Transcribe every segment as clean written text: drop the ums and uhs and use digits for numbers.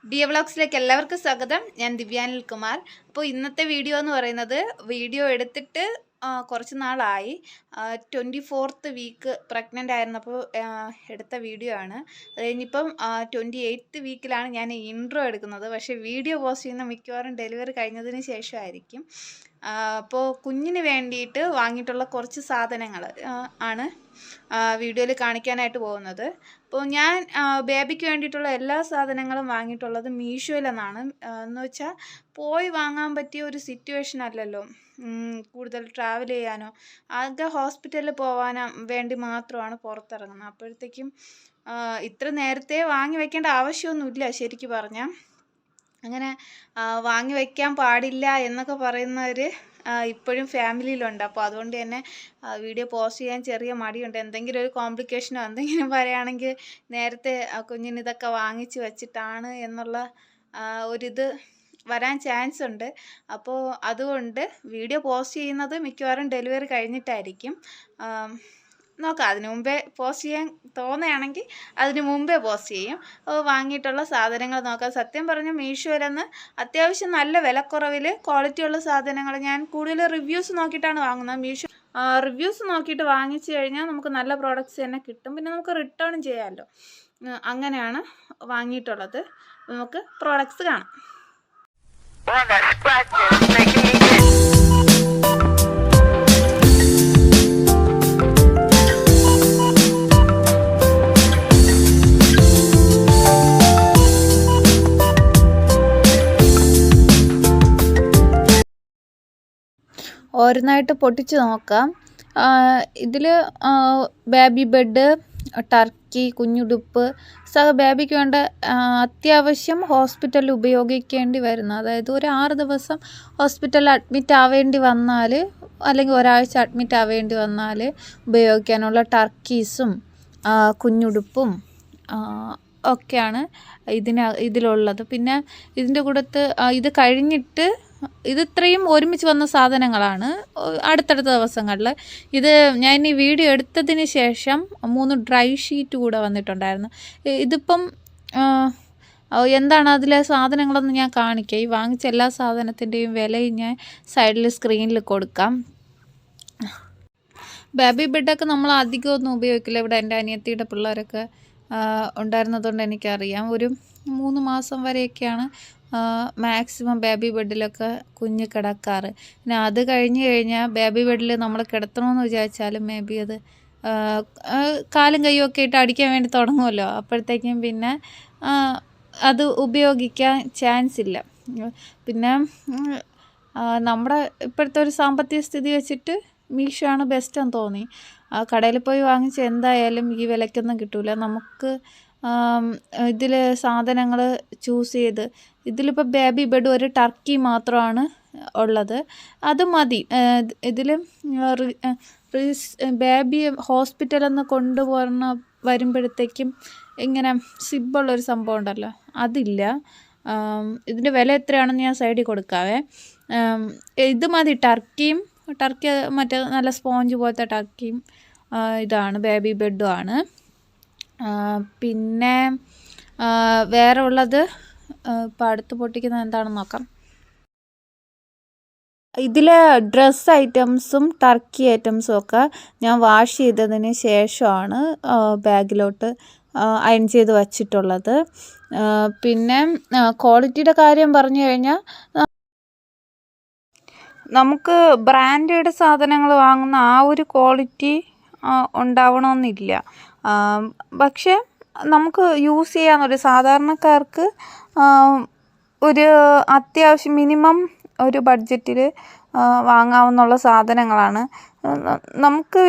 ദിയ വ്ളോഗ്സിലേക്ക് എല്ലാവർക്കും സ്വാഗതം. ഞാൻ ദിവ്യാനിൽ കുമാർ. അപ്പോൾ ഇന്നത്തെ വീഡിയോ എന്ന് പറയുന്നത് വീഡിയോ എടുത്തിട്ട് കുറച്ച് നാളായി. 24th വീക്ക് പ്രഗ്നൻ്റ് ആയിരുന്നപ്പോൾ എടുത്ത വീഡിയോ ആണ്. അത് കഴിഞ്ഞിപ്പം 28th വീക്കിലാണ് ഞാൻ ഇൻട്രോ എടുക്കുന്നത്. പക്ഷേ വീഡിയോ പോസ്റ്റ് ചെയ്യുന്ന മിക്കവാറും ഡെലിവറി കഴിഞ്ഞതിന് ശേഷമായിരിക്കും. അപ്പോൾ കുഞ്ഞിന് വേണ്ടിയിട്ട് വാങ്ങിയിട്ടുള്ള കുറച്ച് സാധനങ്ങൾ ആണ് വീഡിയോയിൽ കാണിക്കാനായിട്ട് പോകുന്നത്. അപ്പോൾ ഞാൻ ബേബിക്ക് വേണ്ടിയിട്ടുള്ള എല്ലാ സാധനങ്ങളും വാങ്ങിയിട്ടുള്ളത് മീഷോയിൽ നിന്നാണ്. എന്ന് വെച്ചാൽ പോയി വാങ്ങാൻ പറ്റിയ ഒരു സിറ്റുവേഷൻ അല്ലല്ലോ. കൂടുതൽ ട്രാവൽ ചെയ്യാനോ ആകെ ഹോസ്പിറ്റലിൽ പോകാനോ വേണ്ടി മാത്രമാണ് പുറത്തിറങ്ങുന്നത്. അപ്പോഴത്തേക്കും ഇത്ര നേരത്തെ വാങ്ങി വയ്ക്കേണ്ട ആവശ്യമൊന്നുമില്ല. ശരിക്കും പറഞ്ഞാൽ അങ്ങനെ വാങ്ങി വയ്ക്കാൻ പാടില്ല എന്നൊക്കെ പറയുന്നവർ ഇപ്പോഴും ഫാമിലിയിലുണ്ട്. അപ്പോൾ അതുകൊണ്ട് തന്നെ വീഡിയോ പോസ്റ്റ് ചെയ്യാൻ ചെറിയ മടിയുണ്ട്. എന്തെങ്കിലും ഒരു കോംപ്ലിക്കേഷനോ എന്തെങ്കിലും പറയുകയാണെങ്കിൽ നേരത്തെ കുഞ്ഞിന് ഇതൊക്കെ വാങ്ങിച്ച് വെച്ചിട്ടാണ് എന്നുള്ള ഒരിത് വരാൻ ചാൻസ് ഉണ്ട്. അപ്പോൾ അതുകൊണ്ട് വീഡിയോ പോസ്റ്റ് ചെയ്യുന്നത് മിക്കവാറും ഡെലിവറി കഴിഞ്ഞിട്ടായിരിക്കും. നോക്കാം, അതിന് മുമ്പേ പോസ്റ്റ് ചെയ്യാൻ തോന്നുകയാണെങ്കിൽ അതിന് മുമ്പേ പോസ്റ്റ് ചെയ്യും. അപ്പോൾ വാങ്ങിയിട്ടുള്ള സാധനങ്ങൾ നോക്കാം. സത്യം പറഞ്ഞാൽ മീഷോയിൽ നിന്ന് അത്യാവശ്യം നല്ല വിലക്കുറവിൽ ക്വാളിറ്റിയുള്ള സാധനങ്ങൾ ഞാൻ കൂടുതൽ റിവ്യൂസ് നോക്കിയിട്ടാണ് വാങ്ങുന്നത്. മീഷോ റിവ്യൂസ് നോക്കിയിട്ട് വാങ്ങിച്ചു കഴിഞ്ഞാൽ നമുക്ക് നല്ല പ്രോഡക്റ്റ്സ് തന്നെ കിട്ടും. പിന്നെ നമുക്ക് റിട്ടേണും ചെയ്യാമല്ലോ. അങ്ങനെയാണ് വാങ്ങിയിട്ടുള്ളത്. നമുക്ക് പ്രോഡക്റ്റ്സ് കാണാം. ഓരോന്നായിട്ട് പൊട്ടിച്ച് നോക്കാം. ഇതിൽ ബേബി ബെഡ്, ടർക്കി, കുഞ്ഞുടുപ്പ്, ബേബിക്ക് വേണ്ട അത്യാവശ്യം ഹോസ്പിറ്റലിൽ ഉപയോഗിക്കേണ്ടി വരുന്ന, അതായത് ഒരു 6 ദിവസം ഹോസ്പിറ്റലിൽ അഡ്മിറ്റ് ആവേണ്ടി വന്നാൽ അല്ലെങ്കിൽ ഒരാഴ്ച അഡ്മിറ്റ് ആവേണ്ടി വന്നാൽ ഉപയോഗിക്കാനുള്ള ടർക്കീസും കുഞ്ഞുടുപ്പും ഒക്കെയാണ് ഇതിലുള്ളത്. പിന്നെ ഇതിൻ്റെ കൂടത്ത് ഇത് കഴിഞ്ഞിട്ട് ഇത്രയും ഒരുമിച്ച് വന്ന സാധനങ്ങളാണ് അടുത്തടുത്ത ദിവസങ്ങളിൽ. ഇത് ഞാൻ ഈ വീഡിയോ എടുത്തതിന് ശേഷം 3 ഡ്രൈ ഷീറ്റ് കൂടെ വന്നിട്ടുണ്ടായിരുന്നു. ഇതിപ്പം എന്താണ് അതിലെ സാധനങ്ങളെന്ന് ഞാൻ കാണിക്കാം. ഈ വാങ്ങിച്ച എല്ലാ സാധനത്തിൻ്റെയും വിലയും ഞാൻ സൈഡിൽ സ്ക്രീനിൽ കൊടുക്കാം. ബേബി ബെഡൊക്കെ നമ്മൾ അധികമൊന്നും ഉപയോഗിക്കില്ല. ഇവിടെ എൻ്റെ അനിയത്തിയുടെ പിള്ളേരൊക്കെ ഉണ്ടായിരുന്നതുകൊണ്ട് എനിക്കറിയാം. ഒരു 3 മാസം വരെയൊക്കെയാണ് മാക്സിമം ബേബി ബെഡിലൊക്കെ കുഞ്ഞ് കിടക്കാറ്. പിന്നെ അത് കഴിഞ്ഞാൽ ബേബി ബെഡിൽ നമ്മൾ കിടത്തണമെന്ന് വിചാരിച്ചാലും മേ ബി അത് കാലും കൈയും ഒക്കെ ഇട്ട് അടിക്കാൻ വേണ്ടി തുടങ്ങുമല്ലോ. അപ്പോഴത്തേക്കും പിന്നെ അത് ഉപയോഗിക്കാൻ ചാൻസ് ഇല്ല. പിന്നെ നമ്മുടെ ഇപ്പോഴത്തെ ഒരു സാമ്പത്തിക സ്ഥിതി വെച്ചിട്ട് മീഷോ ആണ് ബെസ്റ്റ് എന്ന് തോന്നി. കടയിൽ പോയി വാങ്ങിച്ച് എന്തായാലും ഈ വിലയ്ക്കൊന്നും കിട്ടില്ല. നമുക്ക് ഇതിൽ സാധനങ്ങൾ ചൂസ് ചെയ്ത് ഇതിലിപ്പോൾ ബേബി ബെഡ് ഒരു ടർക്കി മാത്രമാണ് ഉള്ളത്. അത് മതി. ഇതിൽ ബേബി ഹോസ്പിറ്റലിൽ നിന്ന് വരുമ്പോഴത്തേക്കും ഇങ്ങനെ സിബുള്ളൊരു സംഭവം ഉണ്ടല്ലോ, അതില്ല. ഇതിൻ്റെ വില എത്രയാണെന്ന് ഞാൻ സൈഡിൽ കൊടുക്കാവേ. ഇത് മതി. ടർക്കി മറ്റേ നല്ല സ്പോഞ്ച് പോലത്തെ ടർക്കിയും ഇതാണ് ബേബി ബെഡും ആണ്. പിന്നെ വേറെ ഉള്ളത് ഇപ്പോൾ അടുത്ത് പൊട്ടിക്കുന്നത് എന്താണെന്ന് നോക്കാം. ഇതിൽ ഡ്രസ്സ് ഐറ്റംസും ടർക്കി ഐറ്റംസും ഒക്കെ ഞാൻ വാഷ് ചെയ്തതിന് ശേഷമാണ് ബാഗിലോട്ട് അയൺ ചെയ്ത് വച്ചിട്ടുള്ളത്. പിന്നെ ക്വാളിറ്റിയുടെ കാര്യം പറഞ്ഞു കഴിഞ്ഞാൽ നമുക്ക് ബ്രാൻഡഡ് സാധനങ്ങൾ വാങ്ങുന്ന ആ ഒരു ക്വാളിറ്റി ഉണ്ടാവണമെന്നില്ല. പക്ഷേ നമുക്ക് യൂസ് ചെയ്യാവുന്ന ഒരു സാധാരണക്കാർക്ക് ഒരു അത്യാവശ്യം മിനിമം ഒരു ബഡ്ജറ്റിൽ വാങ്ങാവുന്നുള്ള സാധനങ്ങളാണ്. നമുക്ക്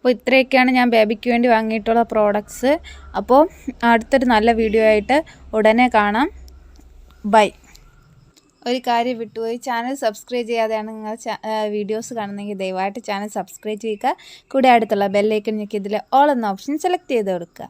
അപ്പോൾ ഇത്രയൊക്കെയാണ് ഞാൻ ബേബിക്ക് വേണ്ടി വാങ്ങിയിട്ടുള്ള പ്രോഡക്ട്സ്. അപ്പോൾ അടുത്തൊരു നല്ല വീഡിയോ ആയിട്ട് ഉടനെ കാണാം. ബൈ. ഒരു കാര്യം വിട്ടുപോയി, ചാനൽ സബ്സ്ക്രൈബ് ചെയ്യാതെയാണ് നിങ്ങൾ വീഡിയോസ് കാണുന്നതെങ്കിൽ ദയവായിട്ട് ചാനൽ സബ്സ്ക്രൈബ് ചെയ്യുക. കൂടെ അടുത്തുള്ള ബെല്ലൈക്കൺ ഞെക്കി ഇതിൽ ഓൾ എന്ന ഓപ്ഷൻ സെലക്ട് ചെയ്ത് കൊടുക്കുക.